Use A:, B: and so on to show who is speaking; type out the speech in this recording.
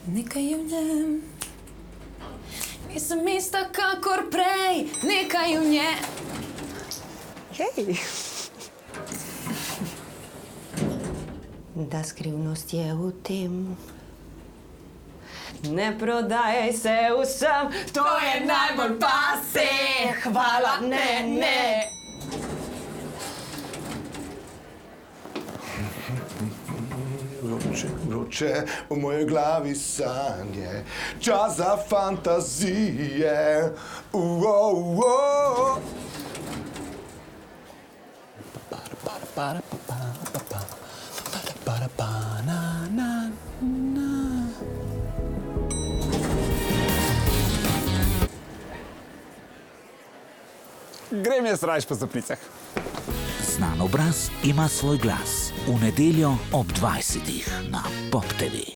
A: Nekaj je v njem. Nisem ista kakor prej, nekaj je v njem.
B: Hej! Da skrivnost je v tem. Ne prodajaj se vsem, to je najbolj pase. Hvala, ne.
C: Vroče v mojej glavi sanje, čas za fantazije.
D: Grem jaz raje po stopnicah.
E: Znan obraz ima svoj glas. V nedeljo ob 20. na Pop TV.